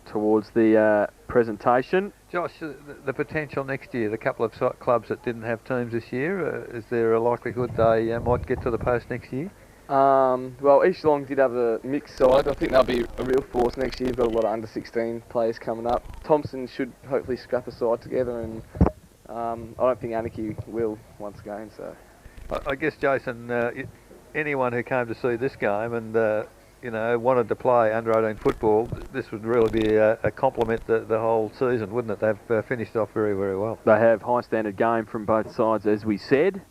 towards the presentation. Josh, the potential next year, the couple of clubs that didn't have teams this year, is there a likelihood they might get to the post next year? Well, East Geelong did have a mixed side. I think they'll be a real force next year. They've got a lot of under-16 players coming up. Thompson should hopefully scrap a side together, and I don't think Anarchy will once again. So, I guess, Jason, anyone who came to see this game and wanted to play under-18 football, this would really be a compliment the whole season, wouldn't it? They've finished off very, very well. They have high standard game from both sides, as we said.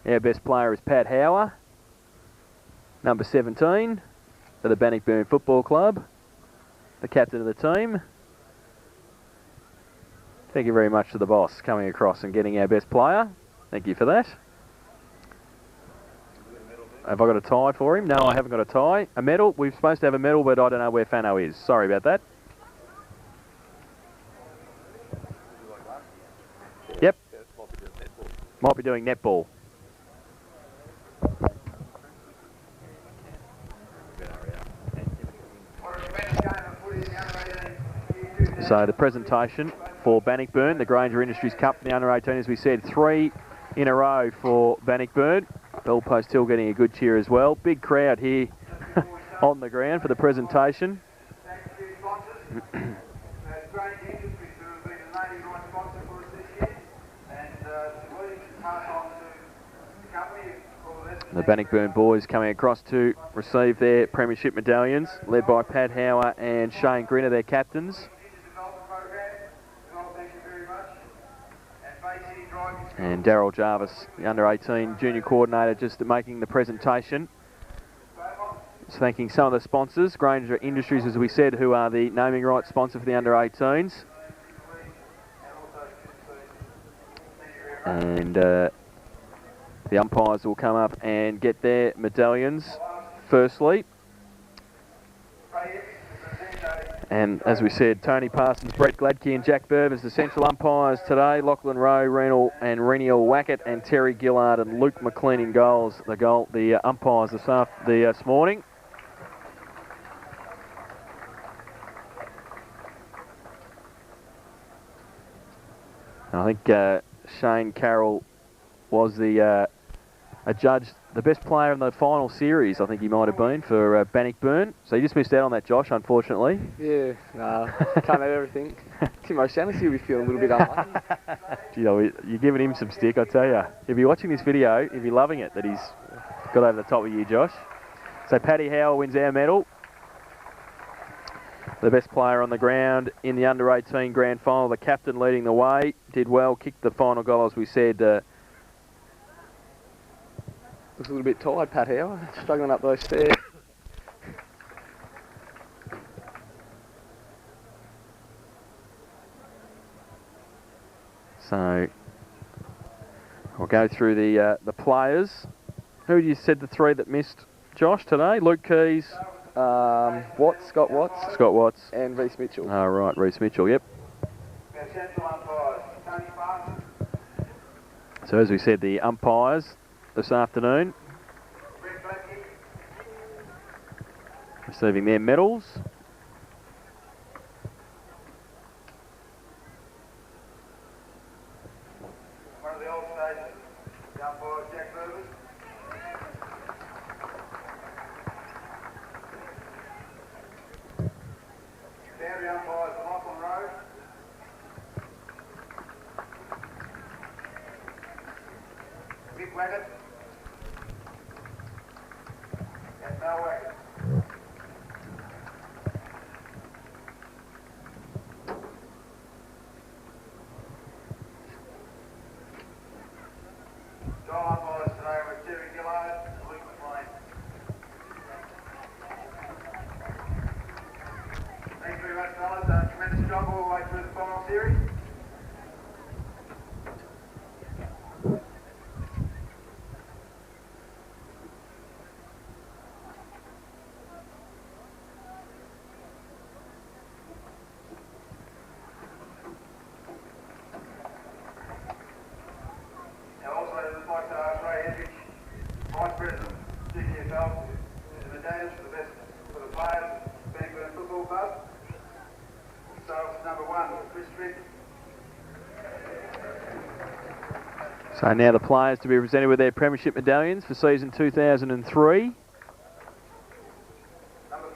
Our best player is Pat Hower, number 17 for the Bannockburn Football Club, the captain of the team. Thank you very much to the boss coming across and getting our best player. Thank you for that. Have I got a tie for him? No, I haven't got a tie. A medal? We're supposed to have a medal, but I don't know where Fano is. Sorry about that. Yep. Might be doing netball. So the presentation for Bannockburn, the Granger Industries Cup in the under-18, as we said, 3 in a row for Bannockburn. Bellpost Hill getting a good cheer as well. Big crowd here on the ground for the presentation. The Bannockburn boys coming across to receive their premiership medallions, led by Pat Hower and Shane Grinner, their captains. And Daryl Jarvis, the under-18 junior coordinator, just making the presentation. Just thanking some of the sponsors, Granger Industries, as we said, who are the naming rights sponsor for the under-18s. And the umpires will come up and get their medallions firstly. And as we said, Tony Parsons, Brett Gladkey and Jack Burb as the central umpires today. Lachlan Rowe, Reniel Wackett and Terry Gillard and Luke McLean in goals. The umpires this morning. I think Shane Carroll was a judge, the best player in the final series, I think he might have been, for Bannockburn. So you just missed out on that, Josh, unfortunately. Yeah, nah, can't have everything. Tim O'Shaughnessy will be feeling a little bit unlucky. You know, you're giving him some stick, I tell you. He'll be watching this video, he'll be loving it that he's got over the top of you, Josh. So Paddy Howe wins our medal. The best player on the ground in the under-18 grand final. The captain leading the way, did well, kicked the final goal, as we said. Looks a little bit tired, Pat Howe, struggling up those stairs. So we'll go through the players. Who you said the three that missed, Josh, today? Luke Keys. Scott Watts. Scott Watts. And Reece Mitchell. Oh, right, Reece Mitchell, yep. So as we said, the umpires this afternoon receiving their medals. One of the old stations, the umpire Jack Rivers. Boundary umpires Lachlan Road. Mick Waggett. And Mel Waggett. Trial umpires today were Terry Gillard and Luke McLean. Thanks very much, fellas. Tremendous job all the way through the final series. Now also I'd like to ask Ray Hendricks, Vice President, GDFL, and the Danes for the best for the players, Bannockburn Football Club. So number 1, Chris Trick. So now the players to be presented with their premiership medallions for season 2003. Number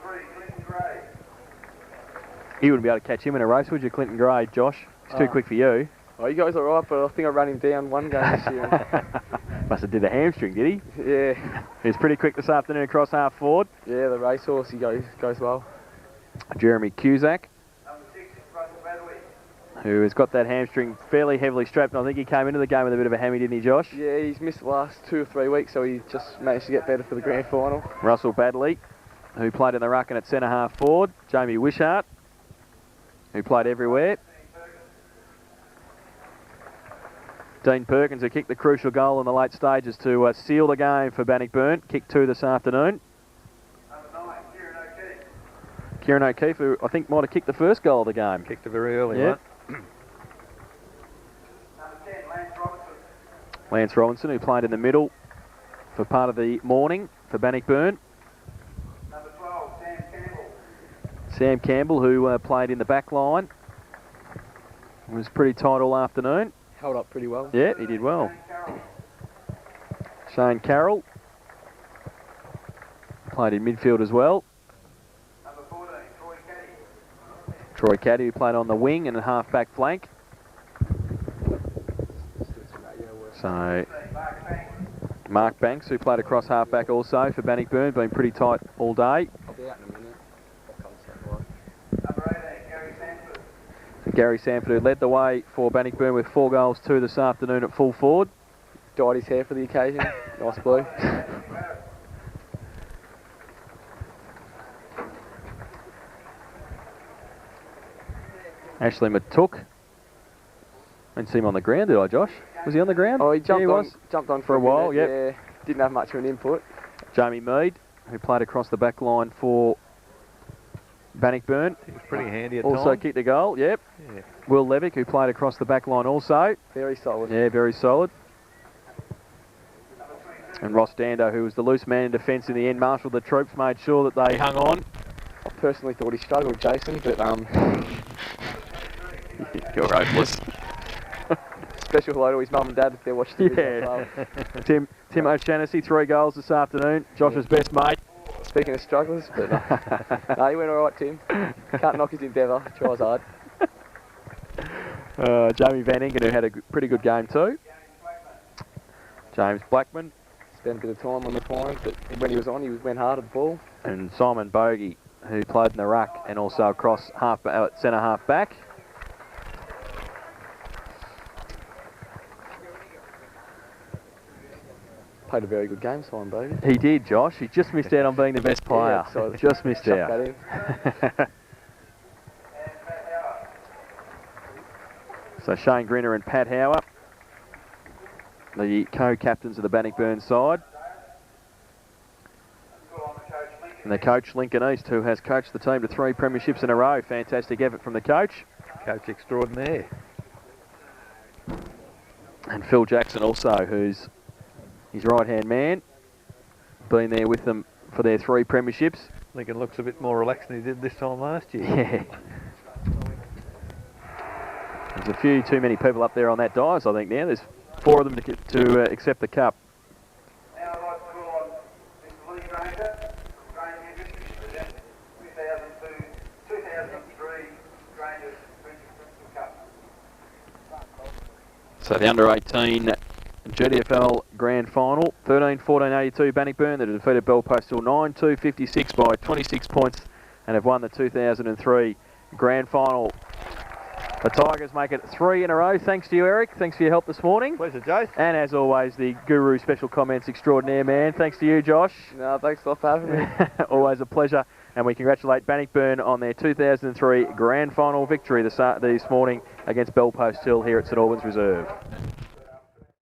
3, Clinton Gray. You wouldn't be able to catch him in a race, would you, Clinton Gray, Josh? He's too quick for you. Oh, you guys are right, but I think I ran him down one game this year. Must have did a hamstring, did he? Yeah. He's pretty quick this afternoon across half forward. Yeah, the racehorse, he goes well. Jeremy Cusack, Number 6, Russell Badley. who has got that hamstring fairly heavily strapped, and I think he came into the game with a bit of a hammy, didn't he, Josh? Yeah, he's missed the last 2 or 3 weeks, so he just managed to get better for the grand final. Russell Badley, who played in the ruck and at centre half forward. Jamie Wishart, who played everywhere. Dean Perkins, who kicked the crucial goal in the late stages to seal the game for Bannockburn. Kick 2 this afternoon. Number 9, Kieran O'Keefe. Kieran O'Keefe, who I think might have kicked the first goal of the game. Kicked it very early, Yeah. right? Number 10, Lance Robertson. Lance Robinson, who played in the middle for part of the morning for Bannockburn. Number 12, Sam Campbell. Sam Campbell, who played in the back line. Was pretty tight all afternoon. Held up pretty well. Yeah, he did well. Shane Carroll. Shane Carroll played in midfield as well. Number 14, Troy Caddy. Troy Caddy, who played on the wing and a half-back flank. So, 15, Mark Banks. Mark Banks, who played across half-back also for Bannockburn, been pretty tight all day. I'll be out in a minute. Number 18, Gary Sanford. Gary Sanford, who led the way for Bannockburn with 4 goals, 2 this afternoon at full forward. Dyed his hair for the occasion. Nice blue. Ashley Matook. Didn't see him on the ground, did I, Josh? Was he on the ground? Oh, he jumped Yeah, on, jumped on For a while, minute, yep. Yeah, didn't have much of an input. Jamie Mead, who played across the back line for Bannockburn. He was pretty handy at Also times. kicked a goal, yep. Yeah. Will Levick, who played across the back line also. Very solid. Yeah, very solid. And Ross Dando, who was the loose man in defence in the end, marshalled the troops, made sure that they hung on. I personally thought he struggled, Jason, but You're hopeless. special hello to his mum and dad if they're watching the video. Yeah. as well. Tim O'Shaughnessy, 3 goals this afternoon. Josh's best mate. Speaking of strugglers, but no, he went all right, Tim. Can't knock his endeavour. Tries hard. Jamie Van Engen, who had a pretty good game too. James Blackman. Spent a bit of time on the pines, but when he was on, he went hard at the ball. And Simon Bogey, who played in the ruck and also across centre half back. Played a very good game, Simon Bogey. He did, Josh. He just missed out on being the best player. Yeah, so just missed chuck out. that in. So Shane Grinner and Pat Hower, the co-captains of the Bannockburn side. And the coach, Lincoln East, who has coached the team to 3 premierships in a row. Fantastic effort from the coach. Coach extraordinaire. And Phil Jackson also, who's his right-hand man, been there with them for their 3 premierships. Lincoln looks a bit more relaxed than he did this time last year. Yeah. There's a few too many people up there on that dais, I think, now. There's 4 of them to accept the cup. Now I'd like to call on Mr. Lee Granger from Granger Industries to present 2003 Granger's Principal Cup. So the under-18 GDFL Grand Final, 13-14-82 Bannockburn, that have defeated Belpost 9-2-56 by 26 points and have won the 2003 Grand Final. The Tigers make it 3 in a row. Thanks to you, Eric. Thanks for your help this morning. Pleasure, Jace. And as always, the Guru Special Comments extraordinaire, man. Thanks to you, Josh. No, thanks a lot for having me. Always a pleasure. And we congratulate Bannockburn on their 2003 Grand Final victory this morning against Belpost Hill here at St Albans Reserve.